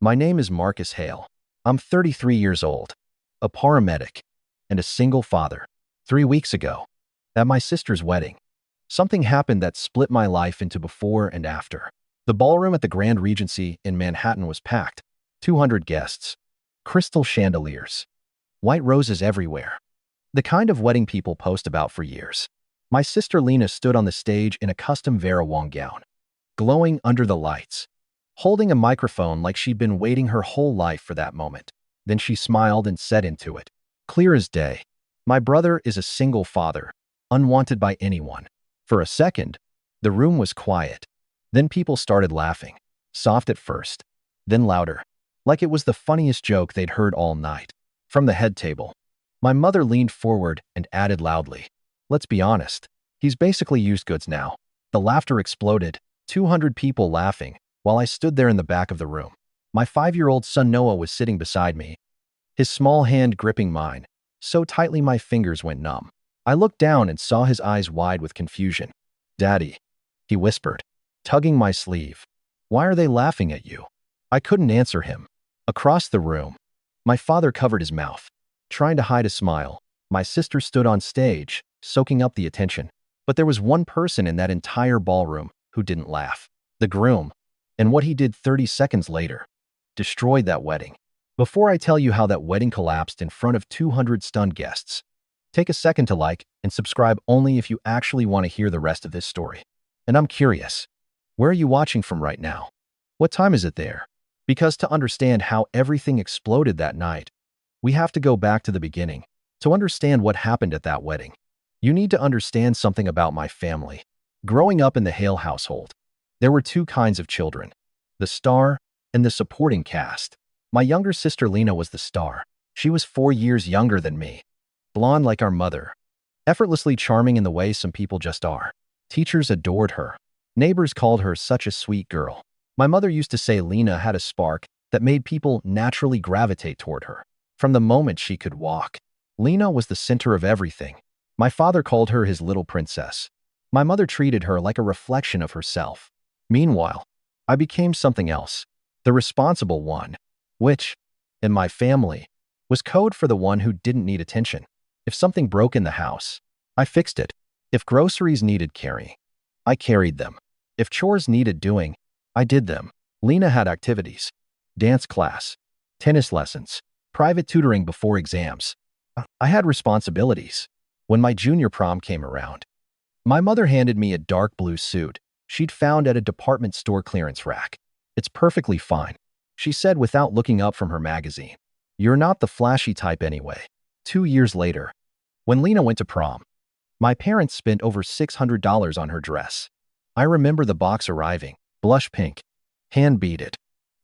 My name is Marcus Hale. I'm 33 years old, a paramedic, and a single father. 3 weeks ago, at my sister's wedding, something happened that split my life into before and after. The ballroom at the Grand Regency in Manhattan was packed. 200 guests, crystal chandeliers, white roses everywhere. The kind of wedding people post about for years. My sister Lena stood on the stage in a custom Vera Wang gown, glowing under the lights, holding a microphone like she'd been waiting her whole life for that moment. Then she smiled and said into it, clear as day, "My brother is a single father, unwanted by anyone." For a second, the room was quiet. Then people started laughing, soft at first, then louder, like it was the funniest joke they'd heard all night. From the head table, my mother leaned forward and added loudly, "Let's be honest, he's basically used goods now." The laughter exploded, 200 people laughing, while I stood there in the back of the room. My 5-year-old son Noah was sitting beside me, his small hand gripping mine, so tightly my fingers went numb. I looked down and saw his eyes wide with confusion. "Daddy," he whispered, tugging my sleeve. "Why are they laughing at you?" I couldn't answer him. Across the room, my father covered his mouth, trying to hide a smile. My sister stood on stage, soaking up the attention. But there was one person in that entire ballroom who didn't laugh. The groom. And what he did 30 seconds later destroyed that wedding. Before I tell you how that wedding collapsed in front of 200 stunned guests, take a second to like and subscribe only if you actually want to hear the rest of this story. And I'm curious, where are you watching from right now? What time is it there? Because to understand how everything exploded that night, we have to go back to the beginning. To understand what happened at that wedding, you need to understand something about my family. Growing up in the Hale household, there were two kinds of children, the star and the supporting cast. My younger sister Lena was the star. She was 4 years younger than me, blonde like our mother, effortlessly charming in the way some people just are. Teachers adored her. Neighbors called her such a sweet girl. My mother used to say Lena had a spark that made people naturally gravitate toward her. From the moment she could walk, Lena was the center of everything. My father called her his little princess. My mother treated her like a reflection of herself. Meanwhile, I became something else, the responsible one, which, in my family, was code for the one who didn't need attention. If something broke in the house, I fixed it. If groceries needed carrying, I carried them. If chores needed doing, I did them. Lena had activities, dance class, tennis lessons, private tutoring before exams. I had responsibilities. When my junior prom came around, my mother handed me a dark blue suit she'd found at a department store clearance rack. "It's perfectly fine," she said without looking up from her magazine. "You're not the flashy type anyway." 2 years later, when Lena went to prom, my parents spent over $600 on her dress. I remember the box arriving, blush pink, hand-beaded,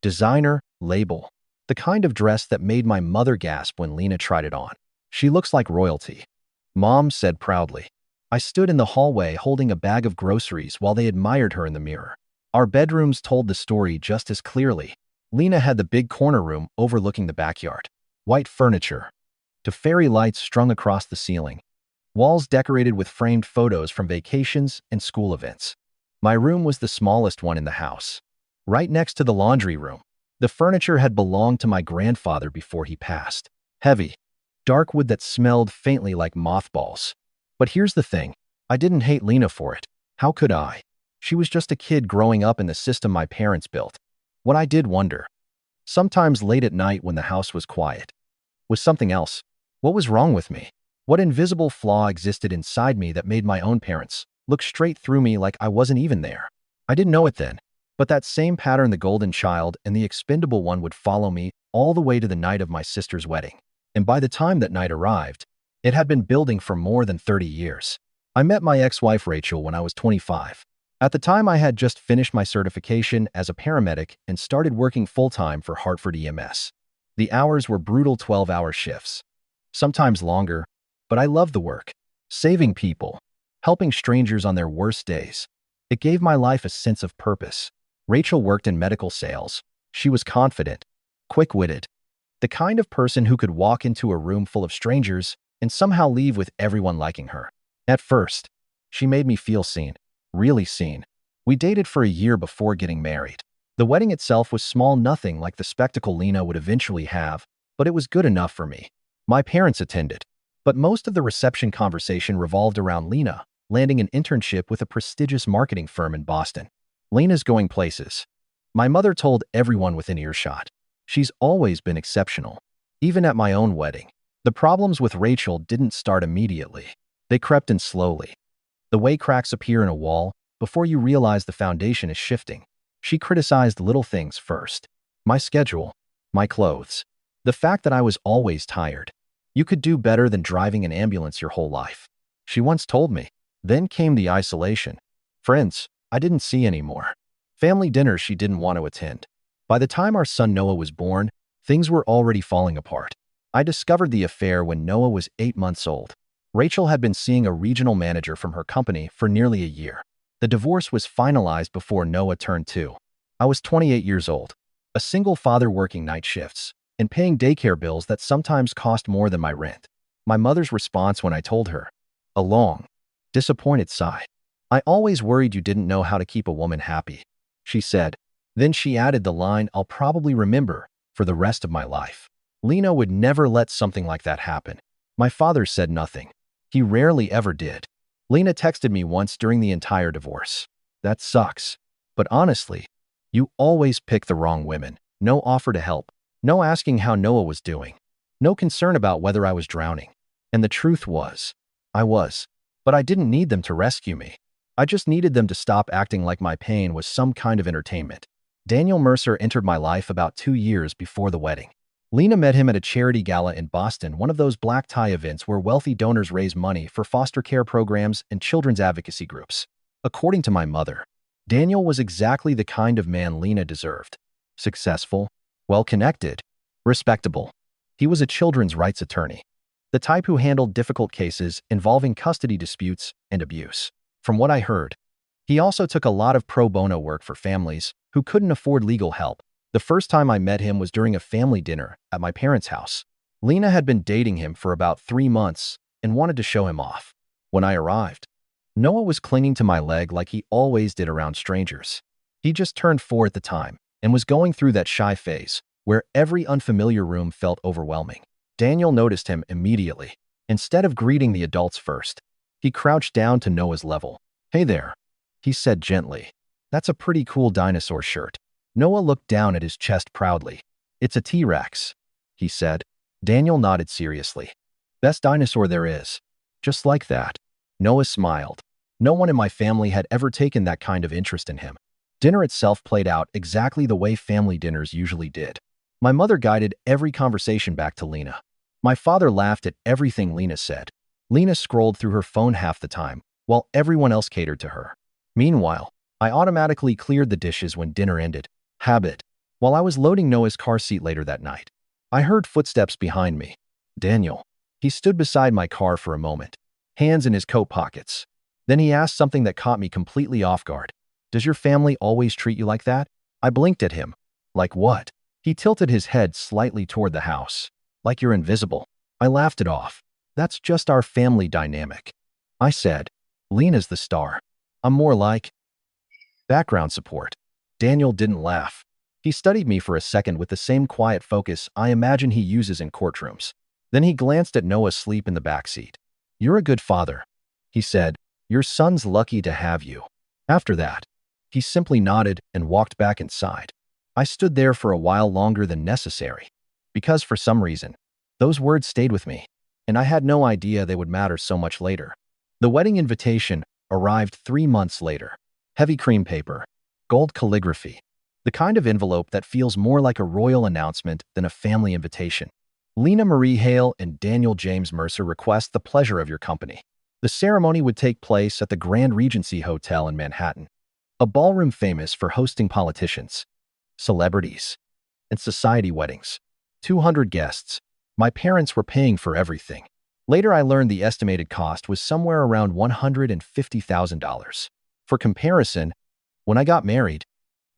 designer, label, the kind of dress that made my mother gasp when Lena tried it on. "She looks like royalty," Mom said proudly. I stood in the hallway holding a bag of groceries while they admired her in the mirror. Our bedrooms told the story just as clearly. Lena had the big corner room overlooking the backyard. White furniture, to fairy lights strung across the ceiling, walls decorated with framed photos from vacations and school events. My room was the smallest one in the house, right next to the laundry room. The furniture had belonged to my grandfather before he passed. Heavy, dark wood that smelled faintly like mothballs. But here's the thing, I didn't hate Lena for it. How could I? She was just a kid growing up in the system my parents built. What I did wonder, sometimes late at night when the house was quiet, was something else. What was wrong with me? What invisible flaw existed inside me that made my own parents look straight through me like I wasn't even there? I didn't know it then, but that same pattern, the golden child and the expendable one, would follow me all the way to the night of my sister's wedding. And by the time that night arrived, it had been building for more than 30 years. I met my ex-wife Rachel when I was 25. At the time, I had just finished my certification as a paramedic and started working full-time for Hartford EMS. The hours were brutal 12-hour shifts, sometimes longer, but I loved the work. Saving people, helping strangers on their worst days. It gave my life a sense of purpose. Rachel worked in medical sales. She was confident, quick-witted, the kind of person who could walk into a room full of strangers and somehow leave with everyone liking her. At first, she made me feel seen, really seen. We dated for a year before getting married. The wedding itself was small, nothing like the spectacle Lena would eventually have, but it was good enough for me. My parents attended, but most of the reception conversation revolved around Lena landing an internship with a prestigious marketing firm in Boston. Lena's going places. My mother told everyone within earshot. She's always been exceptional, even at my own wedding. The problems with Rachel didn't start immediately. They crept in slowly. The way cracks appear in a wall before you realize the foundation is shifting. She criticized little things first. My schedule, my clothes, the fact that I was always tired. You could do better than driving an ambulance your whole life, she once told me. Then came the isolation. Friends I didn't see anymore. Family dinners she didn't want to attend. By the time our son Noah was born, things were already falling apart. I discovered the affair when Noah was 8 months old. Rachel had been seeing a regional manager from her company for nearly a year. The divorce was finalized before Noah turned 2. I was 28 years old, a single father working night shifts, and paying daycare bills that sometimes cost more than my rent. My mother's response when I told her, a long, disappointed sigh. I always worried you didn't know how to keep a woman happy, she said. Then she added the line I'll probably remember for the rest of my life. Lena would never let something like that happen. My father said nothing. He rarely ever did. Lena texted me once during the entire divorce. That sucks. But honestly, you always pick the wrong women. No offer to help. No asking how Noah was doing. No concern about whether I was drowning. And the truth was, I was. But I didn't need them to rescue me. I just needed them to stop acting like my pain was some kind of entertainment. Daniel Mercer entered my life about 2 years before the wedding. Lena met him at a charity gala in Boston, one of those black tie events where wealthy donors raise money for foster care programs and children's advocacy groups. According to my mother, Daniel was exactly the kind of man Lena deserved. Successful, well-connected, respectable. He was a children's rights attorney, the type who handled difficult cases involving custody disputes and abuse. From what I heard, he also took a lot of pro bono work for families who couldn't afford legal help. The first time I met him was during a family dinner at my parents' house. Lena had been dating him for about 3 months and wanted to show him off. When I arrived, Noah was clinging to my leg like he always did around strangers. He just turned 4 at the time and was going through that shy phase where every unfamiliar room felt overwhelming. Daniel noticed him immediately. Instead of greeting the adults first, he crouched down to Noah's level. "Hey there," he said gently. "That's a pretty cool dinosaur shirt." Noah looked down at his chest proudly. "It's a T-Rex," he said. Daniel nodded seriously. "Best dinosaur there is." Just like that. Noah smiled. No one in my family had ever taken that kind of interest in him. Dinner itself played out exactly the way family dinners usually did. My mother guided every conversation back to Lena. My father laughed at everything Lena said. Lena scrolled through her phone half the time, while everyone else catered to her. Meanwhile, I automatically cleared the dishes when dinner ended. Habit. While I was loading Noah's car seat later that night, I heard footsteps behind me. Daniel. He stood beside my car for a moment, hands in his coat pockets. Then he asked something that caught me completely off guard. "Does your family always treat you like that?" I blinked at him. "Like what?" He tilted his head slightly toward the house. "Like you're invisible." I laughed it off. "That's just our family dynamic." I said, "Lena's the star. I'm more like background support." Daniel didn't laugh. He studied me for a second with the same quiet focus I imagine he uses in courtrooms. Then he glanced at Noah asleep in the backseat. "You're a good father," he said. "Your son's lucky to have you." After that, he simply nodded and walked back inside. I stood there for a while longer than necessary, because for some reason, those words stayed with me, and I had no idea they would matter so much later. The wedding invitation arrived 3 months later. Heavy cream paper, gold calligraphy, the kind of envelope that feels more like a royal announcement than a family invitation. "Lena Marie Hale and Daniel James Mercer request the pleasure of your company." The ceremony would take place at the Grand Regency Hotel in Manhattan, a ballroom famous for hosting politicians, celebrities, and society weddings. 200 guests. My parents were paying for everything. Later, I learned the estimated cost was somewhere around $150,000. For comparison, when I got married,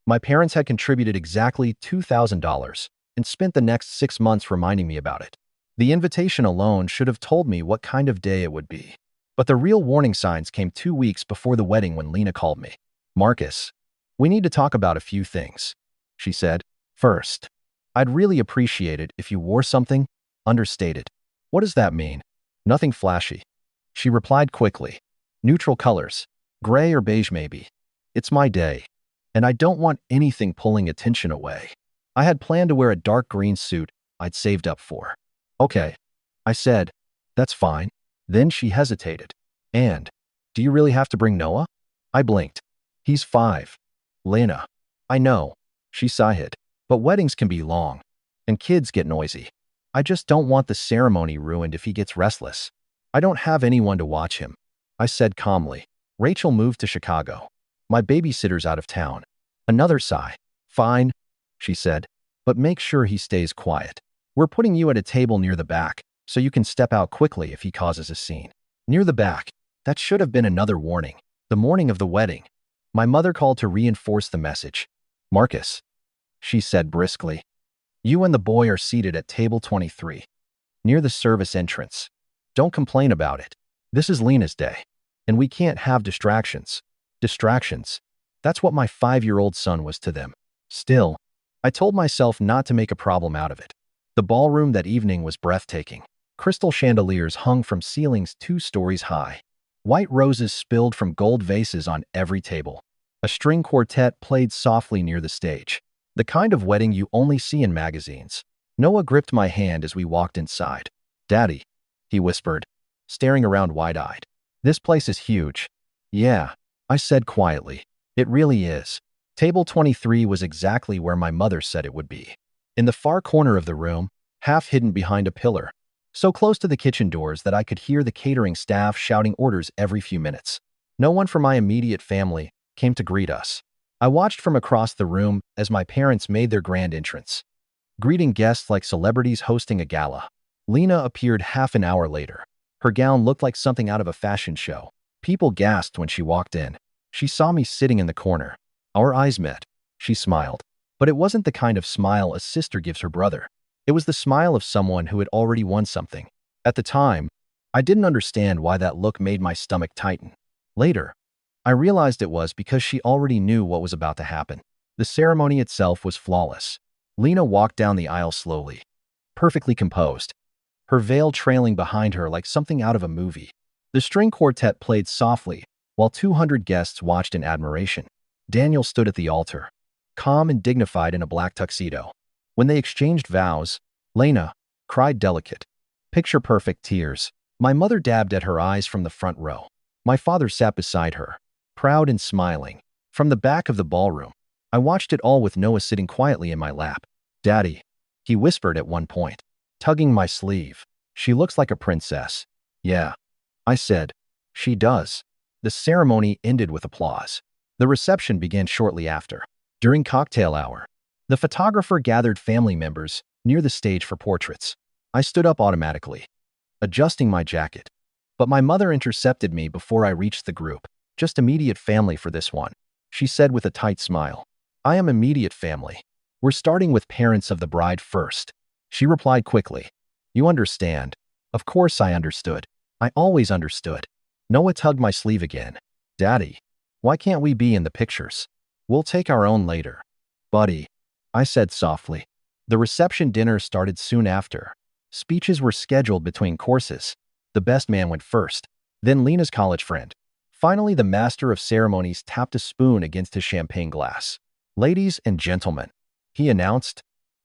my parents had contributed exactly $2,000 and spent the next 6 months reminding me about it. The invitation alone should have told me what kind of day it would be. But the real warning signs came 2 weeks before the wedding when Lena called me. "Marcus, we need to talk about a few things." she said. First, I'd really appreciate it if you wore something understated. What does that mean? Nothing flashy. She replied quickly. Neutral colors. Gray or beige maybe. It's my day, and I don't want anything pulling attention away. I had planned to wear a dark green suit I'd saved up for. Okay, I said. That's fine. Then she hesitated. And, do you really have to bring Noah? I blinked. He's 5. Lena. I know. She sighed. But weddings can be long, and kids get noisy. I just don't want the ceremony ruined if he gets restless. I don't have anyone to watch him, I said calmly. Rachel moved to Chicago. My babysitter's out of town. Another sigh. Fine, she said, but make sure he stays quiet. We're putting you at a table near the back, so you can step out quickly if he causes a scene. Near the back. That should have been another warning. The morning of the wedding. My mother called to reinforce the message. Marcus, she said briskly. You and the boy are seated at table 23, near the service entrance. Don't complain about it. This is Lena's day, and we can't have distractions. Distractions. That's what my 5-year-old son was to them. Still, I told myself not to make a problem out of it. The ballroom that evening was breathtaking. Crystal chandeliers hung from ceilings 2 stories high. White roses spilled from gold vases on every table. A string quartet played softly near the stage. The kind of wedding you only see in magazines. Noah gripped my hand as we walked inside. Daddy, he whispered, staring around wide-eyed. This place is huge. Yeah, I said quietly. It really is. Table 23 was exactly where my mother said it would be. In the far corner of the room, half hidden behind a pillar, so close to the kitchen doors that I could hear the catering staff shouting orders every few minutes. No one from my immediate family came to greet us. I watched from across the room as my parents made their grand entrance, greeting guests like celebrities hosting a gala. Lena appeared half an hour later. Her gown looked like something out of a fashion show. People gasped when she walked in. She saw me sitting in the corner. Our eyes met. She smiled. But it wasn't the kind of smile a sister gives her brother. It was the smile of someone who had already won something. At the time, I didn't understand why that look made my stomach tighten. Later, I realized it was because she already knew what was about to happen. The ceremony itself was flawless. Lena walked down the aisle slowly, perfectly composed, her veil trailing behind her like something out of a movie. The string quartet played softly, while 200 guests watched in admiration. Daniel stood at the altar, calm and dignified in a black tuxedo. When they exchanged vows, Lena cried delicate, picture-perfect tears. My mother dabbed at her eyes from the front row. My father sat beside her, proud and smiling. From the back of the ballroom, I watched it all with Noah sitting quietly in my lap. Daddy, he whispered at one point, tugging my sleeve. She looks like a princess. Yeah, I said. She does. The ceremony ended with applause. The reception began shortly after. During cocktail hour, the photographer gathered family members near the stage for portraits. I stood up automatically, adjusting my jacket. But my mother intercepted me before I reached the group. Just immediate family for this one, she said with a tight smile. I am immediate family. We're starting with parents of the bride first. She replied quickly. You understand. Of course I understood. I always understood. Noah tugged my sleeve again. Daddy, why can't we be in the pictures? We'll take our own later. Buddy, I said softly. The reception dinner started soon after. Speeches were scheduled between courses. The best man went first, then Lena's college friend. Finally, the master of ceremonies tapped a spoon against his champagne glass. Ladies and gentlemen, he announced,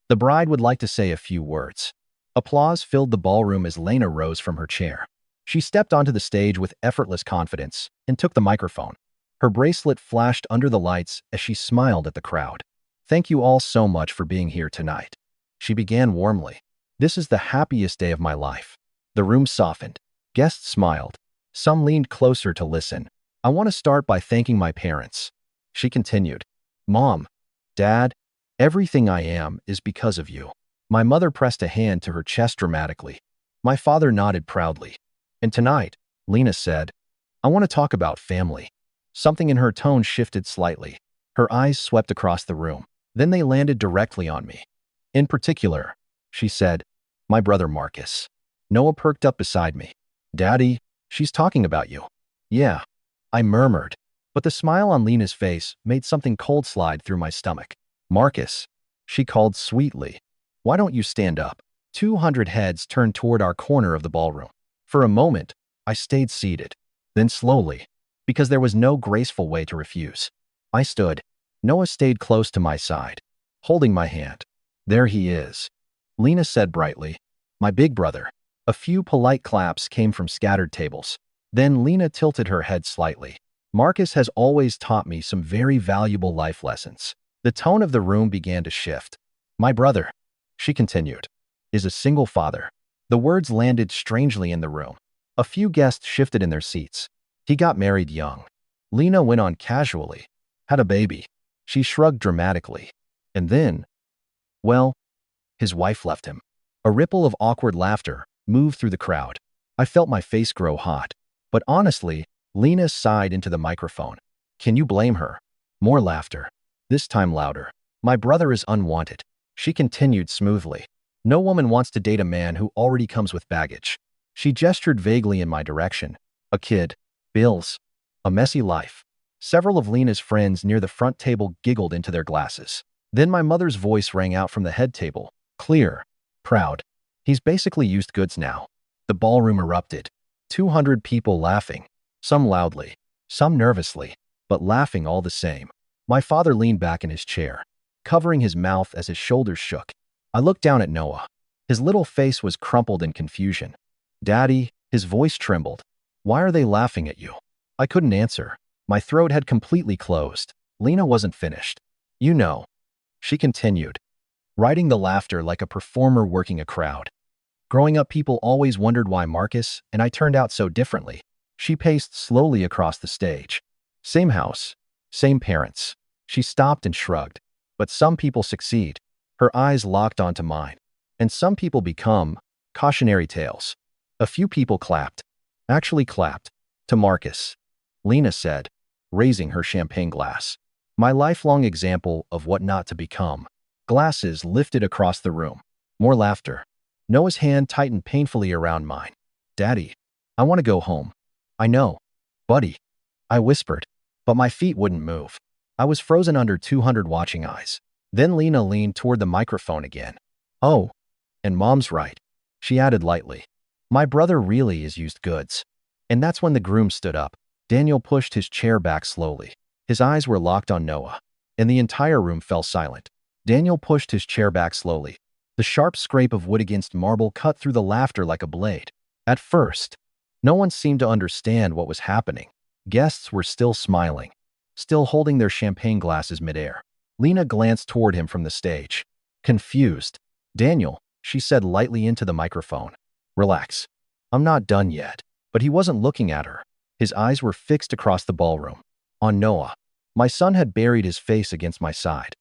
the bride would like to say a few words. Applause filled the ballroom as Lena rose from her chair. She stepped onto the stage with effortless confidence and took the microphone. Her bracelet flashed under the lights as she smiled at the crowd. Thank you all so much for being here tonight. She began warmly. This is the happiest day of my life. The room softened. Guests smiled. Some leaned closer to listen. I want to start by thanking my parents. She continued. Mom, Dad, everything I am is because of you. My mother pressed a hand to her chest dramatically. My father nodded proudly. And tonight, Lena said, I want to talk about family. Something in her tone shifted slightly. Her eyes swept across the room. Then they landed directly on me. In particular, she said, my brother Marcus. Noah perked up beside me. Daddy, she's talking about you. Yeah, I murmured. But the smile on Lena's face made something cold slide through my stomach. Marcus, she called sweetly. Why don't you stand up? 200 heads turned toward our corner of the ballroom. For a moment, I stayed seated. Then slowly, because there was no graceful way to refuse, I stood. Noah stayed close to my side, holding my hand. There he is, Lena said brightly. My big brother. A few polite claps came from scattered tables. Then Lena tilted her head slightly. Marcus has always taught me some very valuable life lessons. The tone of the room began to shift. My brother, she continued, is a single father. The words landed strangely in the room. A few guests shifted in their seats. He got married young. Lena went on casually. Had a baby. She shrugged dramatically. And then, well, his wife left him. A ripple of awkward laughter moved through the crowd. I felt my face grow hot. But honestly, Lena sighed into the microphone. Can you blame her? More laughter. This time louder. My brother is unwanted. She continued smoothly. No woman wants to date a man who already comes with baggage. She gestured vaguely in my direction. A kid. Bills. A messy life. Several of Lena's friends near the front table giggled into their glasses. Then my mother's voice rang out from the head table. Clear. Proud. He's basically used goods now. The ballroom erupted. 200 people laughing. Some loudly. Some nervously. But laughing all the same. My father leaned back in his chair, covering his mouth as his shoulders shook. I looked down at Noah. His little face was crumpled in confusion. Daddy, his voice trembled. Why are they laughing at you? I couldn't answer. My throat had completely closed. Lena wasn't finished. You know, she continued, riding the laughter like a performer working a crowd. Growing up, people always wondered why Marcus and I turned out so differently. She paced slowly across the stage. Same house, same parents. She stopped and shrugged. But some people succeed. Her eyes locked onto mine. And some people become cautionary tales. A few people clapped. Actually clapped. To Marcus. Lena said, raising her champagne glass. My lifelong example of what not to become. Glasses lifted across the room. More laughter. Noah's hand tightened painfully around mine. Daddy, I want to go home. I know. Buddy. I whispered. But my feet wouldn't move. I was frozen under 200 watching eyes. Then Lena leaned toward the microphone again. Oh, and Mom's right. She added lightly. My brother really is used goods. And that's when the groom stood up. Daniel pushed his chair back slowly. His eyes were locked on Noah. And the entire room fell silent. Daniel pushed his chair back slowly. The sharp scrape of wood against marble cut through the laughter like a blade. At first, no one seemed to understand what was happening. Guests were still smiling, still holding their champagne glasses midair. Lena glanced toward him from the stage. Confused. Daniel, she said lightly into the microphone. Relax. I'm not done yet. But he wasn't looking at her. His eyes were fixed across the ballroom. On Noah. My son had buried his face against my side.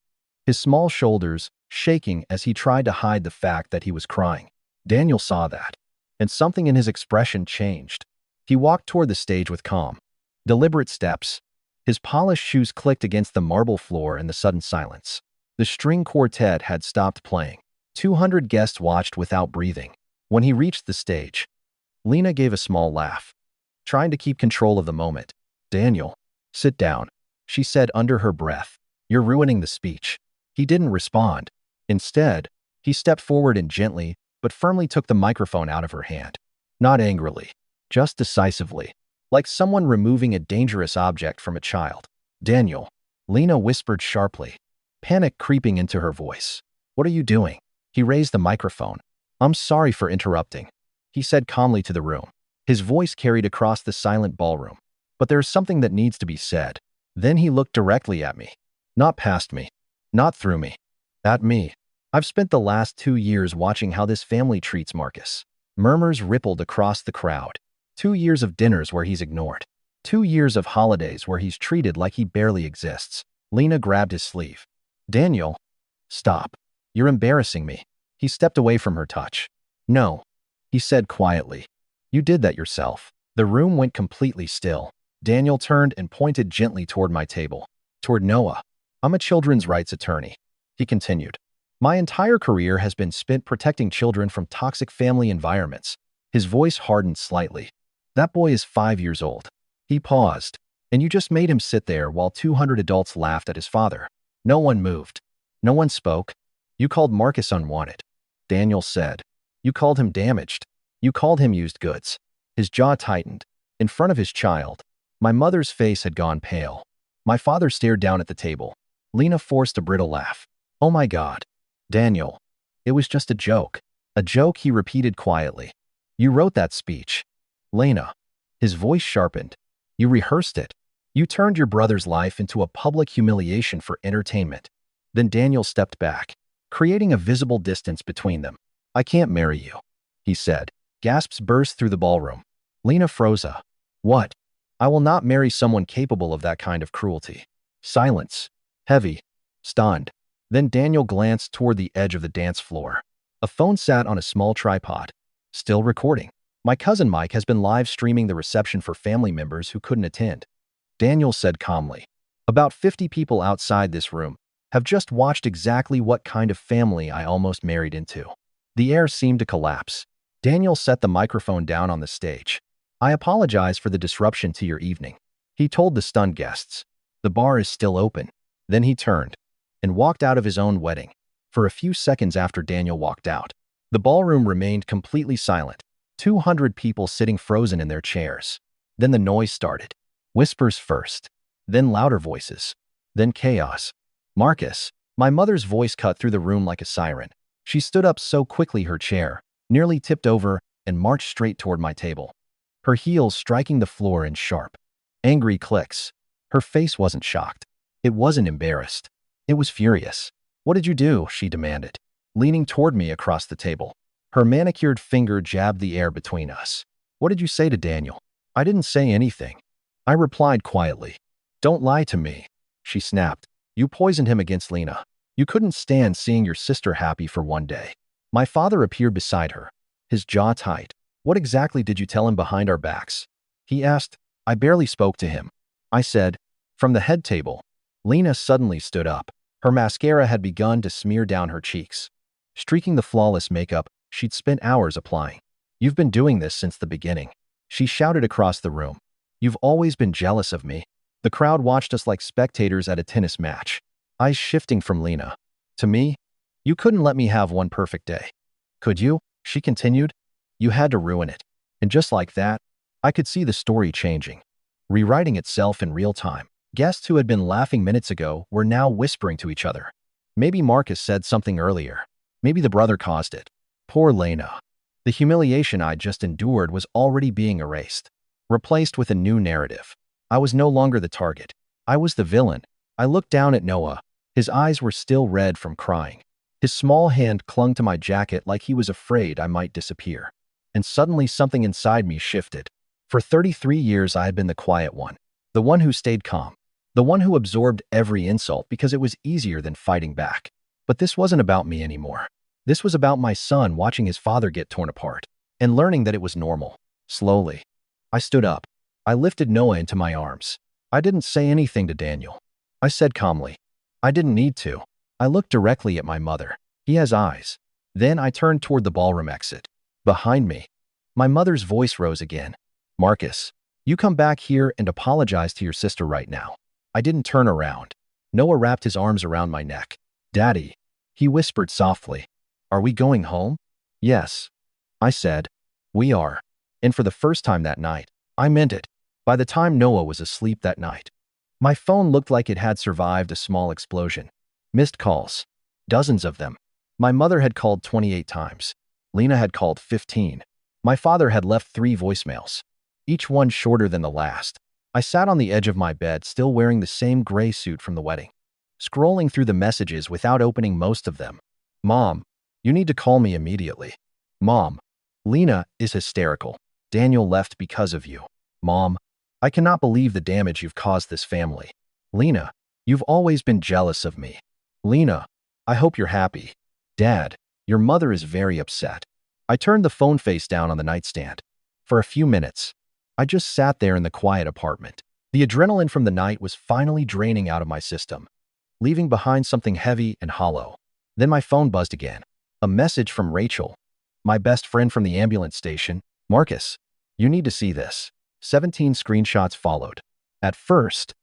His small shoulders shaking as he tried to hide the fact that he was crying. Daniel saw that. And something in his expression changed. He walked toward the stage with calm, deliberate steps. His polished shoes clicked against the marble floor in the sudden silence. The string quartet had stopped playing. 200 guests watched without breathing. When he reached the stage, Lena gave a small laugh, trying to keep control of the moment. Daniel, sit down, she said under her breath. You're ruining the speech. He didn't respond. Instead, he stepped forward and gently, but firmly took the microphone out of her hand. Not angrily, just decisively, like someone removing a dangerous object from a child. Daniel, Lena whispered sharply, panic creeping into her voice. What are you doing? He raised the microphone. I'm sorry for interrupting, he said calmly to the room. His voice carried across the silent ballroom. But there's something that needs to be said. Then he looked directly at me. Not past me. Not through me. At me. I've spent the last 2 years watching how this family treats Marcus. Murmurs rippled across the crowd. 2 years of dinners where he's ignored. 2 years of holidays where he's treated like he barely exists. Lena grabbed his sleeve. Daniel, stop. You're embarrassing me. He stepped away from her touch. No, he said quietly. You did that yourself. The room went completely still. Daniel turned and pointed gently toward my table. Toward Noah. I'm a children's rights attorney, he continued. My entire career has been spent protecting children from toxic family environments. His voice hardened slightly. That boy is 5 years old. He paused. And you just made him sit there while 200 adults laughed at his father. No one moved. No one spoke. You called Marcus unwanted. Daniel said. You called him damaged. You called him used goods. His jaw tightened. In front of his child. My mother's face had gone pale. My father stared down at the table. Lena forced a brittle laugh. Oh my God. Daniel. It was just a joke. A joke, he repeated quietly. You wrote that speech. Lena. His voice sharpened. You rehearsed it. You turned your brother's life into a public humiliation for entertainment. Then Daniel stepped back, creating a visible distance between them. I can't marry you, he said. Gasps burst through the ballroom. Lena froze. What? I will not marry someone capable of that kind of cruelty. Silence. Heavy. Stunned. Then Daniel glanced toward the edge of the dance floor. A phone sat on a small tripod. Still recording. My cousin Mike has been live streaming the reception for family members who couldn't attend. Daniel said calmly. About 50 people outside this room have just watched exactly what kind of family I almost married into. The air seemed to collapse. Daniel set the microphone down on the stage. I apologize for the disruption to your evening, he told the stunned guests. The bar is still open. Then he turned and walked out of his own wedding. For a few seconds after Daniel walked out, the ballroom remained completely silent. 200 people sitting frozen in their chairs. Then the noise started. Whispers first, then louder voices, then chaos. Marcus. My mother's voice cut through the room like a siren. She stood up so quickly her chair nearly tipped over and marched straight toward my table. Her heels striking the floor in sharp, angry clicks. Her face wasn't shocked. It wasn't embarrassed. It was furious. What did you do? She demanded, leaning toward me across the table. Her manicured finger jabbed the air between us. What did you say to Daniel? I didn't say anything. I replied quietly. Don't lie to me, she snapped. You poisoned him against Lena. You couldn't stand seeing your sister happy for one day. My father appeared beside her, his jaw tight. What exactly did you tell him behind our backs? He asked. I barely spoke to him. I said. From the head table. Lena suddenly stood up. Her mascara had begun to smear down her cheeks, streaking the flawless makeup she'd spent hours applying. You've been doing this since the beginning, she shouted across the room. You've always been jealous of me. The crowd watched us like spectators at a tennis match, eyes shifting from Lena to me. You couldn't let me have one perfect day, could you? She continued. You had to ruin it. And just like that, I could see the story changing, rewriting itself in real time. Guests who had been laughing minutes ago were now whispering to each other. Maybe Marcus said something earlier. Maybe the brother caused it. Poor Lena. The humiliation I'd just endured was already being erased, replaced with a new narrative. I was no longer the target. I was the villain. I looked down at Noah. His eyes were still red from crying. His small hand clung to my jacket like he was afraid I might disappear. And suddenly something inside me shifted. For 33 years I had been the quiet one, the one who stayed calm, the one who absorbed every insult because it was easier than fighting back. But this wasn't about me anymore. This was about my son watching his father get torn apart and learning that it was normal. Slowly, I stood up. I lifted Noah into my arms. I didn't say anything to Daniel. I said calmly, I didn't need to. I looked directly at my mother. He has eyes. Then I turned toward the ballroom exit. Behind me, my mother's voice rose again. Marcus, you come back here and apologize to your sister right now. I didn't turn around. Noah wrapped his arms around my neck. Daddy, he whispered softly. Are we going home? Yes, I said. We are. And for the first time that night, I meant it. By the time Noah was asleep that night, my phone looked like it had survived a small explosion. Missed calls. Dozens of them. My mother had called 28 times. Lena had called 15. My father had left 3 voicemails, each one shorter than the last. I sat on the edge of my bed, still wearing the same gray suit from the wedding, scrolling through the messages without opening most of them. Mom, you need to call me immediately. Mom, Lena is hysterical. Daniel left because of you. Mom, I cannot believe the damage you've caused this family. Lena, you've always been jealous of me. Lena, I hope you're happy. Dad, your mother is very upset. I turned the phone face down on the nightstand. For a few minutes, I just sat there in the quiet apartment. The adrenaline from the night was finally draining out of my system, leaving behind something heavy and hollow. Then my phone buzzed again. A message from Rachel, my best friend from the ambulance station. Marcus, you need to see this. 17 screenshots followed. At first,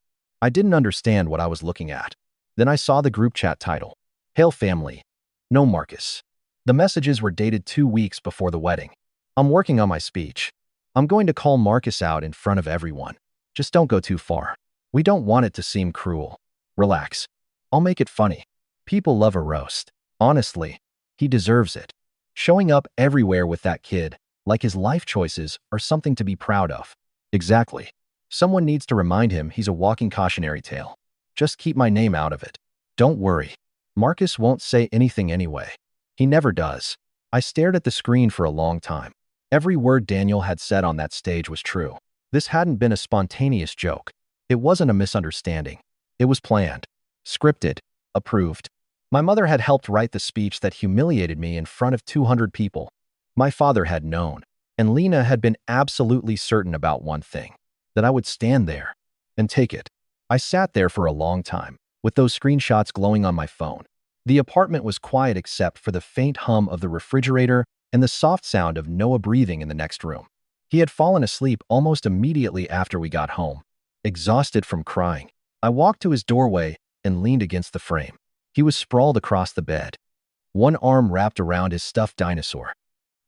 I didn't understand what I was looking at. Then I saw the group chat title. Hail family. No, Marcus. The messages were dated 2 weeks before the wedding. I'm working on my speech. I'm going to call Marcus out in front of everyone. Just don't go too far. We don't want it to seem cruel. Relax. I'll make it funny. People love a roast. Honestly, he deserves it. Showing up everywhere with that kid, like his life choices, are something to be proud of. Exactly. Someone needs to remind him he's a walking cautionary tale. Just keep my name out of it. Don't worry. Marcus won't say anything anyway. He never does. I stared at the screen for a long time. Every word Daniel had said on that stage was true. This hadn't been a spontaneous joke. It wasn't a misunderstanding. It was planned, scripted, approved. My mother had helped write the speech that humiliated me in front of 200 people. My father had known, and Lena had been absolutely certain about one thing, that I would stand there and take it. I sat there for a long time, with those screenshots glowing on my phone. The apartment was quiet except for the faint hum of the refrigerator and the soft sound of Noah breathing in the next room. He had fallen asleep almost immediately after we got home, exhausted from crying. I walked to his doorway and leaned against the frame. He was sprawled across the bed, one arm wrapped around his stuffed dinosaur.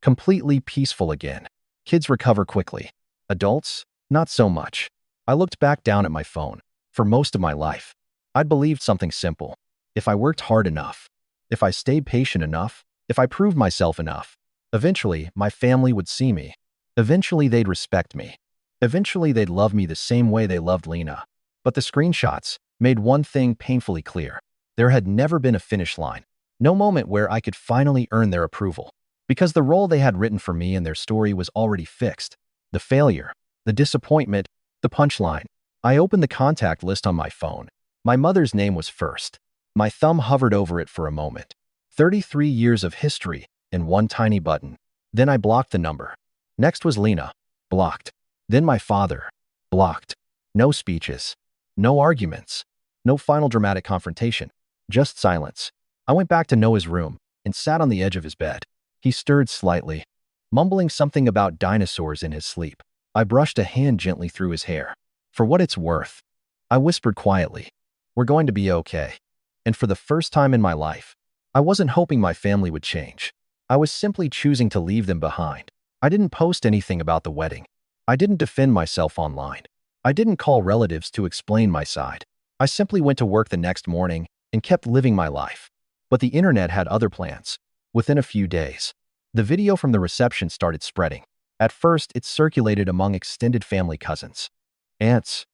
Completely peaceful again. Kids recover quickly. Adults, not so much. I looked back down at my phone. For most of my life, I'd believed something simple. If I worked hard enough, if I stayed patient enough, if I proved myself enough, eventually my family would see me. Eventually they'd respect me. Eventually they'd love me the same way they loved Lena. But the screenshots made one thing painfully clear. There had never been a finish line. No moment where I could finally earn their approval. Because the role they had written for me in their story was already fixed. The failure, the disappointment, the punchline. I opened the contact list on my phone. My mother's name was first. My thumb hovered over it for a moment. 33 years of history in one tiny button. Then I blocked the number. Next was Lena. Blocked. Then my father. Blocked. No speeches. No arguments. No final dramatic confrontation. Just silence. I went back to Noah's room and sat on the edge of his bed. He stirred slightly, mumbling something about dinosaurs in his sleep. I brushed a hand gently through his hair. For what it's worth, I whispered quietly, we're going to be okay. And for the first time in my life, I wasn't hoping my family would change. I was simply choosing to leave them behind. I didn't post anything about the wedding. I didn't defend myself online. I didn't call relatives to explain my side. I simply went to work the next morning and kept living my life. But the internet had other plans. Within a few days, the video from the reception started spreading. At first, it circulated among extended family cousins, aunts,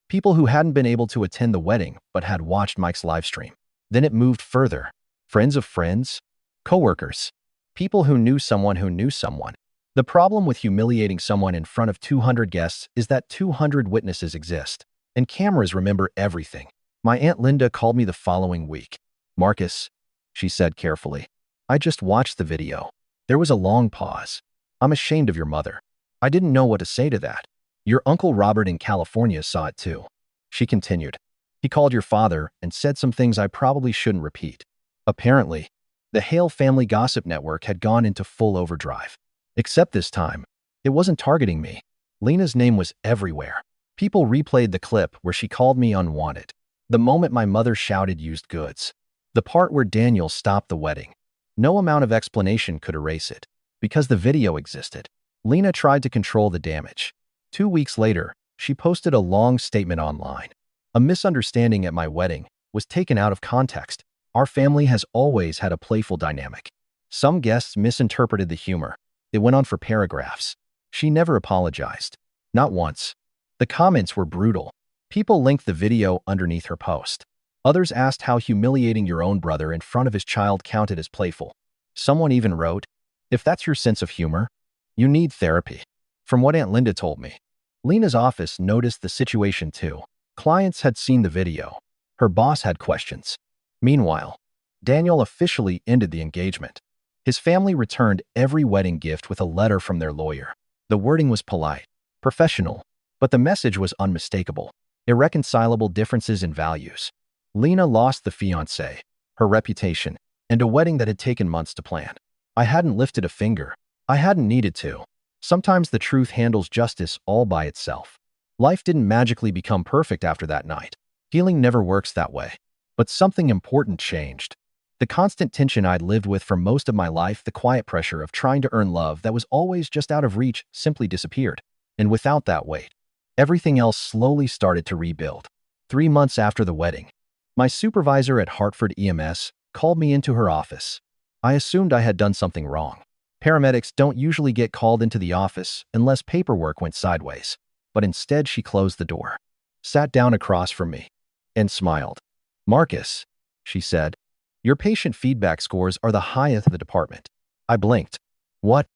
people who hadn't been able to attend the wedding but had watched Mike's livestream. Then it moved further. Friends of friends, coworkers, people who knew someone who knew someone. The problem with humiliating someone in front of 200 guests is that 200 witnesses exist, and cameras remember everything. My Aunt Linda called me the following week. Marcus, she said carefully, I just watched the video. There was a long pause. I'm ashamed of your mother. I didn't know what to say to that. Your Uncle Robert in California saw it too. She continued. He called your father and said some things I probably shouldn't repeat. Apparently, the Hale family gossip network had gone into full overdrive. Except this time, it wasn't targeting me. Lena's name was everywhere. People replayed the clip where she called me unwanted. The moment my mother shouted used goods. The part where Daniel stopped the wedding. No amount of explanation could erase it. Because the video existed. Lena tried to control the damage. 2 weeks later, she posted a long statement online. A misunderstanding at my wedding was taken out of context. Our family has always had a playful dynamic. Some guests misinterpreted the humor. It went on for paragraphs. She never apologized. Not once. The comments were brutal. People linked the video underneath her post. Others asked how humiliating your own brother in front of his child counted as playful. Someone even wrote, if that's your sense of humor, you need therapy. From what Aunt Linda told me, Lena's office noticed the situation too. Clients had seen the video. Her boss had questions. Meanwhile, Daniel officially ended the engagement. His family returned every wedding gift with a letter from their lawyer. The wording was polite, professional, but the message was unmistakable. Irreconcilable differences in values. Lena lost the fiancé, her reputation, and a wedding that had taken months to plan. I hadn't lifted a finger. I hadn't needed to. Sometimes the truth handles justice all by itself. Life didn't magically become perfect after that night. Healing never works that way. But something important changed. The constant tension I'd lived with for most of my life, the quiet pressure of trying to earn love that was always just out of reach, simply disappeared. And without that weight, everything else slowly started to rebuild. 3 months after the wedding, my supervisor at Hartford EMS called me into her office. I assumed I had done something wrong. Paramedics don't usually get called into the office unless paperwork went sideways. But instead, she closed the door, sat down across from me, and smiled. "Marcus," she said, "your patient feedback scores are the highest of the department." I blinked. "What?"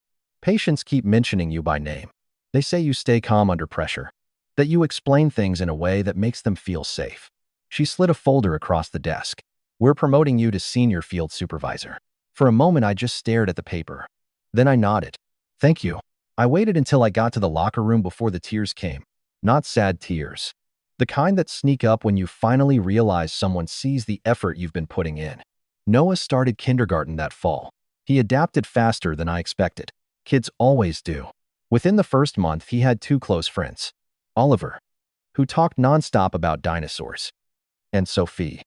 "Patients keep mentioning you by name. They say you stay calm under pressure, that you explain things in a way that makes them feel safe." She slid a folder across the desk. "We're promoting you to senior field supervisor." For a moment, I just stared at the paper. Then I nodded. "Thank you." I waited until I got to the locker room before the tears came. Not sad tears. The kind that sneak up when you finally realize someone sees the effort you've been putting in. Noah started kindergarten that fall. He adapted faster than I expected. Kids always do. Within the first month, he had two close friends. Oliver, who talked nonstop about dinosaurs, and Sophie,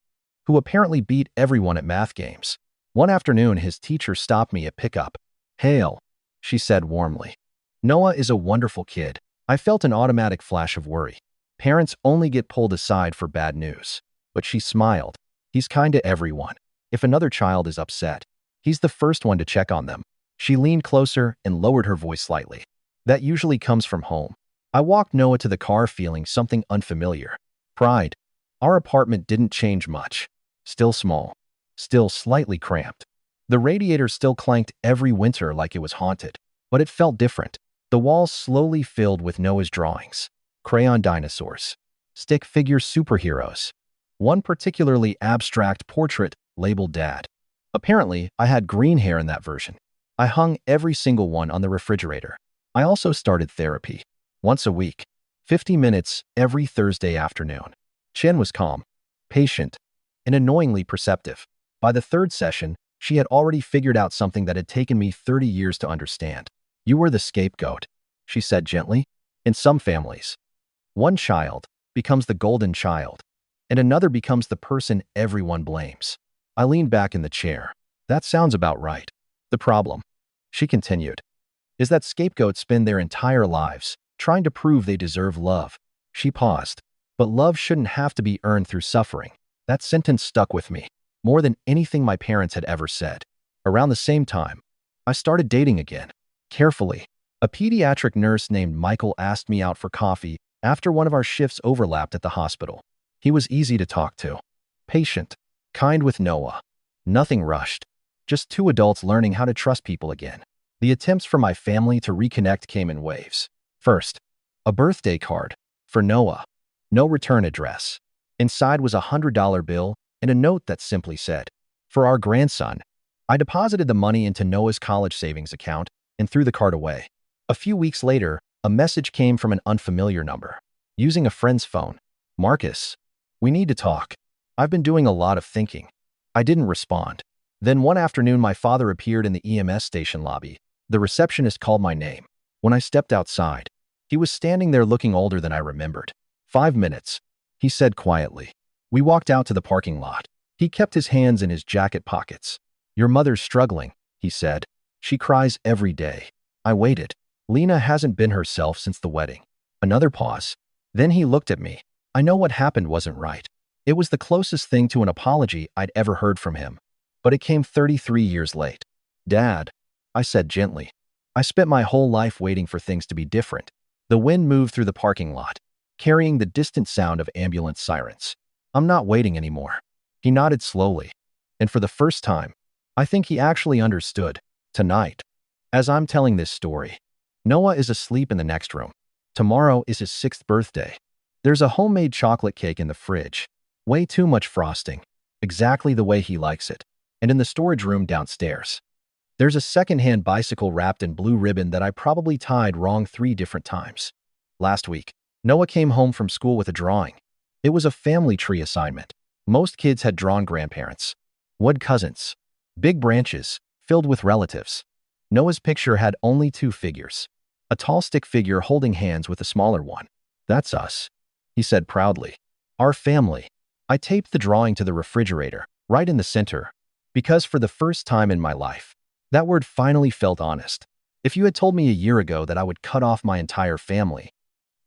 who apparently beat everyone at math games. One afternoon, his teacher stopped me at pickup. "Hail," she said warmly. "Noah is a wonderful kid." I felt an automatic flash of worry. Parents only get pulled aside for bad news. But she smiled. "He's kind to everyone. If another child is upset, he's the first one to check on them." She leaned closer and lowered her voice slightly. "That usually comes from home." I walked Noah to the car feeling something unfamiliar. Pride. Our apartment didn't change much. Still small. Still slightly cramped. The radiator still clanked every winter like it was haunted. But it felt different. The walls slowly filled with Noah's drawings. Crayon dinosaurs. Stick figure superheroes. One particularly abstract portrait labeled Dad. Apparently, I had green hair in that version. I hung every single one on the refrigerator. I also started therapy. Once a week. 50 minutes every Thursday afternoon. Chen was calm, patient, and annoyingly perceptive. By the third session, she had already figured out something that had taken me 30 years to understand. "You were the scapegoat," she said gently. "In some families, one child becomes the golden child, and another becomes the person everyone blames." I leaned back in the chair. "That sounds about right." "The problem," she continued, "is that scapegoats spend their entire lives trying to prove they deserve love." She paused. "But love shouldn't have to be earned through suffering." That sentence stuck with me, more than anything my parents had ever said. Around the same time, I started dating again. Carefully. A pediatric nurse named Michael asked me out for coffee after one of our shifts overlapped at the hospital. He was easy to talk to. Patient. Kind with Noah. Nothing rushed. Just two adults learning how to trust people again. The attempts for my family to reconnect came in waves. First, a birthday card. For Noah. No return address. Inside was a $100 bill and a note that simply said, "For our grandson." I deposited the money into Noah's college savings account and threw the card away. A few weeks later, a message came from an unfamiliar number. Using a friend's phone. "Marcus, we need to talk. I've been doing a lot of thinking." I didn't respond. Then one afternoon, my father appeared in the EMS station lobby. The receptionist called my name. When I stepped outside, he was standing there looking older than I remembered. "5 minutes," he said quietly. We walked out to the parking lot. He kept his hands in his jacket pockets. "Your mother's struggling," he said. "She cries every day." I waited. Lena hasn't been herself since the wedding. Another pause. Then he looked at me. I know what happened wasn't right. It was the closest thing to an apology I'd ever heard from him. But it came 33 years late. "Dad," I said gently. "I spent my whole life waiting for things to be different." The wind moved through the parking lot, carrying the distant sound of ambulance sirens. "I'm not waiting anymore." He nodded slowly. And for the first time, I think he actually understood. Tonight, as I'm telling this story, Noah is asleep in the next room. Tomorrow is his 6th birthday. There's a homemade chocolate cake in the fridge. Way too much frosting. Exactly the way he likes it. And in the storage room downstairs, there's a secondhand bicycle wrapped in blue ribbon that I probably tied wrong 3 different times. Last week, Noah came home from school with a drawing. It was a family tree assignment. Most kids had drawn grandparents, wood cousins, big branches filled with relatives. Noah's picture had only 2 figures. A tall stick figure holding hands with a smaller one. "That's us," he said proudly. "Our family." I taped the drawing to the refrigerator, right in the center. Because for the first time in my life, that word finally felt honest. If you had told me a year ago that I would cut off my entire family,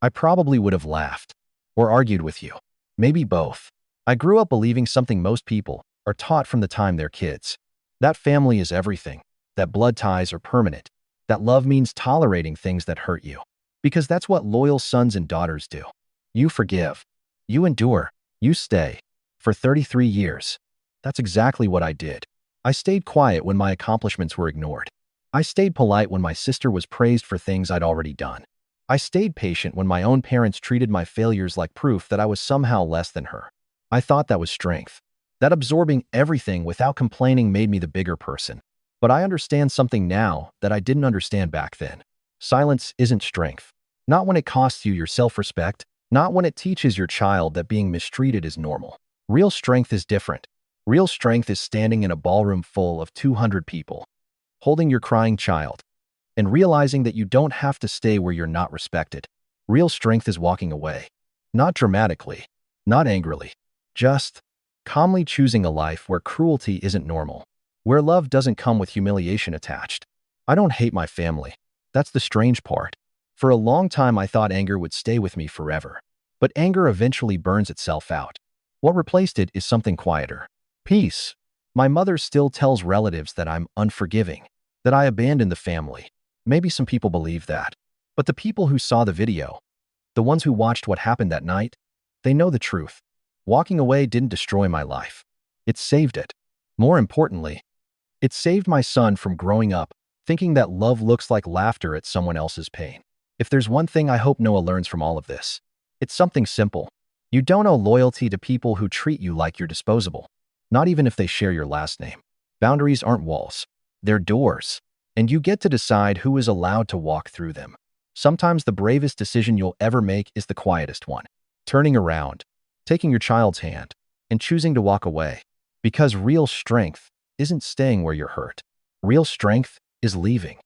I probably would have laughed or argued with you. Maybe both. I grew up believing something most people are taught from the time they're kids. That family is everything, that blood ties are permanent, that love means tolerating things that hurt you. Because that's what loyal sons and daughters do. You forgive. You endure. You stay. For 33 years. That's exactly what I did. I stayed quiet when my accomplishments were ignored. I stayed polite when my sister was praised for things I'd already done. I stayed patient when my own parents treated my failures like proof that I was somehow less than her. I thought that was strength. That absorbing everything without complaining made me the bigger person. But I understand something now that I didn't understand back then. Silence isn't strength. Not when it costs you your self-respect, not when it teaches your child that being mistreated is normal. Real strength is different. Real strength is standing in a ballroom full of 200 people, holding your crying child, and realizing that you don't have to stay where you're not respected. Real strength is walking away. Not dramatically, not angrily, just calmly choosing a life where cruelty isn't normal, where love doesn't come with humiliation attached. I don't hate my family. That's the strange part. For a long time, I thought anger would stay with me forever. But anger eventually burns itself out. What replaced it is something quieter. Peace. My mother still tells relatives that I'm unforgiving, that I abandoned the family. Maybe some people believe that. But the people who saw the video, the ones who watched what happened that night, they know the truth. Walking away didn't destroy my life. It saved it. More importantly, it saved my son from growing up thinking that love looks like laughter at someone else's pain. If there's one thing I hope Noah learns from all of this, it's something simple. You don't owe loyalty to people who treat you like you're disposable, not even if they share your last name. Boundaries aren't walls. They're doors. And you get to decide who is allowed to walk through them. Sometimes the bravest decision you'll ever make is the quietest one. Turning around, taking your child's hand, and choosing to walk away. Because real strength isn't staying where you're hurt. Real strength is leaving.